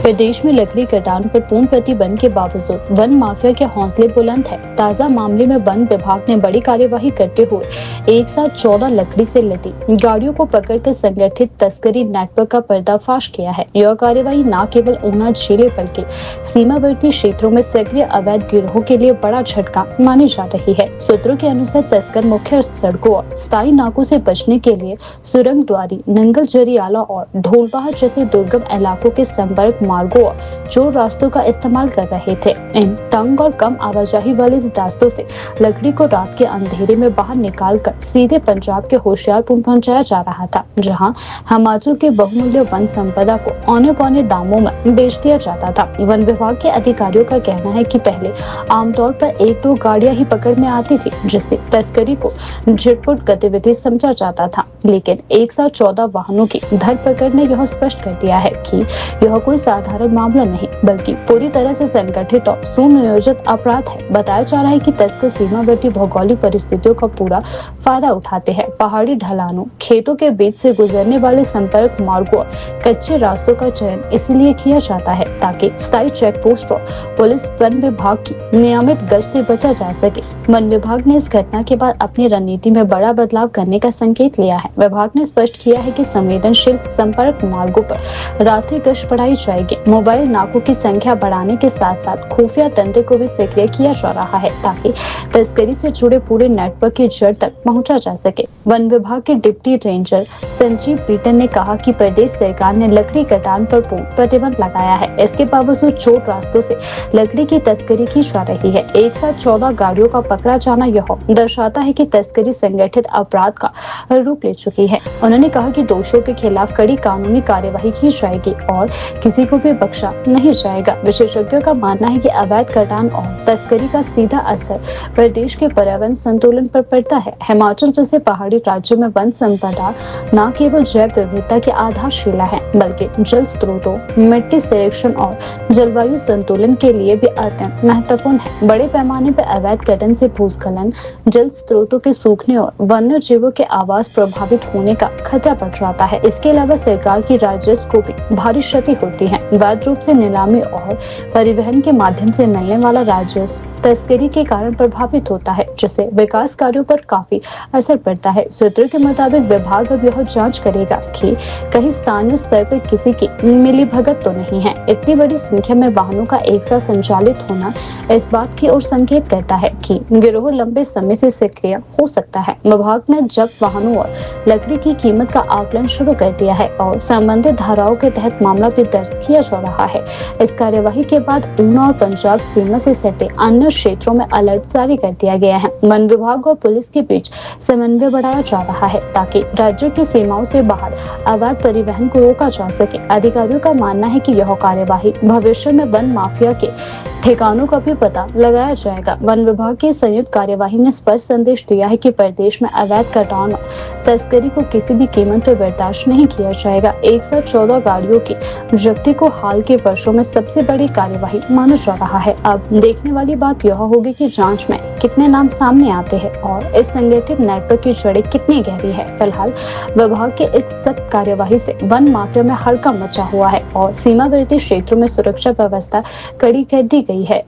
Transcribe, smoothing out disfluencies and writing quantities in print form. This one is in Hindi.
प्रदेश में लकड़ी कटान पर पूर्ण प्रतिबंध के बावजूद वन माफिया के हौसले बुलंद है। ताजा मामले में वन विभाग ने बड़ी कार्यवाही करते हुए एक साथ 14 लकड़ी से लदी गाड़ियों को पकड़कर संगठित तस्करी नेटवर्क का पर्दाफाश किया है। यह कार्यवाही न केवल ऊना जिले बल्कि सीमावर्ती क्षेत्रों में सक्रिय अवैध गिरोहों के लिए बड़ा झटका मानी जा रही है। सूत्रों के अनुसार तस्कर मुख्य सड़कों और स्थायी नाकों से बचने के लिए सुरंग द्वारी, नंगल जरियाला और ढोलबाहा जैसे दुर्गम इलाकों के संपर्क मार्गों और चोर रास्तों का इस्तेमाल कर रहे थे। इन तंग और कम आवाजाही वाले रास्तों से लकड़ी को रात के अंधेरे में बाहर निकालकर सीधे पंजाब के होशियारपुर पहुंचाया जा रहा था, जहां हिमाचल के बहुमूल्य वन संपदा को औने पौने दामों में बेच दिया जाता था। वन विभाग के अधिकारियों का कहना है कि पहले आमतौर पर 1-2 गाड़ियां ही पकड़ में आती थी, जिससे तस्करी को झटपट गतिविधि समझा जाता था, लेकिन एक साथ 14 वाहनों की धरपकड़ ने यह स्पष्ट कर दिया है कि यह कोई साधारण मामला नहीं बल्कि पूरी तरह से संगठित और सुनियोजित अपराध है। बताया जा रहा है कि तस्कर सीमावर्ती भौगोलिक परिस्थितियों का पूरा फायदा उठाते हैं। पहाड़ी ढलानों, खेतों के बीच से गुजरने वाले संपर्क मार्गों, कच्चे रास्तों का चयन इसलिए किया जाता है ताकि स्थायी चेक पोस्ट और पुलिस वन विभाग की नियमित गश्त से बचा जा सके। वन विभाग ने इस घटना के बाद अपनी रणनीति में बड़ा बदलाव करने का संकेत लिया है। विभाग ने स्पष्ट किया है कि संवेदनशील संपर्क मार्गों पर रात्रि गश्त बढ़ाई जाएगी। मोबाइल नाकों की संख्या बढ़ाने के साथ साथ खुफिया तंत्र को भी सक्रिय किया जा रहा है ताकि तस्करी से जुड़े पूरे नेटवर्क की जड़ तक पहुंचा जा सके। वन विभाग के डिप्टी रेंजर संजीव पीटन ने कहा कि प्रदेश सरकार ने लकड़ी कटान पर पूर्ण प्रतिबंध लगाया है। इसके बावजूद चोर रास्तों से लकड़ी की तस्करी की जा रही है। एक साथ 14 गाड़ियों का पकड़ा जाना यह दर्शाता है कि तस्करी संगठित अपराध का रूप ले चुकी है। उन्होंने कहा कि दोषियों के खिलाफ कड़ी कानूनी कार्यवाही की जाएगी और किसी को भी बख्शा नहीं जाएगा। विशेषज्ञों का मानना है कि अवैध कटान और तस्करी का सीधा असर प्रदेश के पर्यावरण संतुलन पर पड़ता है। हिमाचल जैसे पहाड़ी राज्यों में वन संपदा न केवल जैव विविधता की आधारशिला है बल्कि जल स्रोतों, मिट्टी संरक्षण और जलवायु संतुलन के लिए भी अत्यंत महत्वपूर्ण है। बड़े पैमाने पर अवैध कटान से भूस्खलन, जल स्रोतों के सूखने और वन्य जीवों के आवास प्रभावित होने का खतरा बढ़ जाता है। इसके अलावा सरकार की राजस्व को भी भारी क्षति होती है। वैध रूप से नीलामी और परिवहन के माध्यम से मिलने वाला राजस्व तस्करी के कारण प्रभावित होता है, जिससे विकास कार्यों पर काफी असर पड़ता है। सूत्रों के मुताबिक विभाग अब यह जांच करेगा कि कहीं स्थानीय स्तर पर किसी की मिलीभगत तो नहीं है। इतनी बड़ी संख्या में वाहनों का एक साथ संचालित होना इस बात की ओर संकेत करता है कि गिरोह लंबे समय से सक्रिय हो सकता है। विभाग ने जब्त वाहनों और लकड़ी की कीमत का आकलन शुरू कर दिया है और संबंधित धाराओं के तहत मामला भी दर्ज किया जा रहा है। इस कार्यवाही के बाद ऊना और पंजाब सीमा से सटे अन्य क्षेत्रों में अलर्ट जारी कर दिया गया है। वन विभाग और पुलिस के बीच समन्वय बढ़ाया जा रहा है ताकि राज्यों की सीमाओं से बाहर अवैध परिवहन को रोका जा सके। अधिकारियों का मानना है कि यह कार्यवाही भविष्य में वन माफिया के ठिकानों का भी पता लगाया जाएगा। वन विभाग की संयुक्त कार्यवाही ने स्पष्ट संदेश दिया है कि प्रदेश में अवैध कटान और तस्करी को किसी भी कीमत पर बर्दाश्त नहीं किया जाएगा। एक साथ 14 गाड़ियों की जब्ती को हाल के वर्षों में सबसे बड़ी कार्यवाही माना जा रहा है। अब देखने वाली बात यह होगी कि जांच में कितने नाम सामने आते हैं और इस संगठित नेटवर्क की जड़ें कितनी गहरी है। फिलहाल विभाग के इस सख्त कार्यवाही से वन माफिया में हड़कंप मचा हुआ है और सीमावर्ती क्षेत्रों में सुरक्षा व्यवस्था कड़ी कर दी गई है।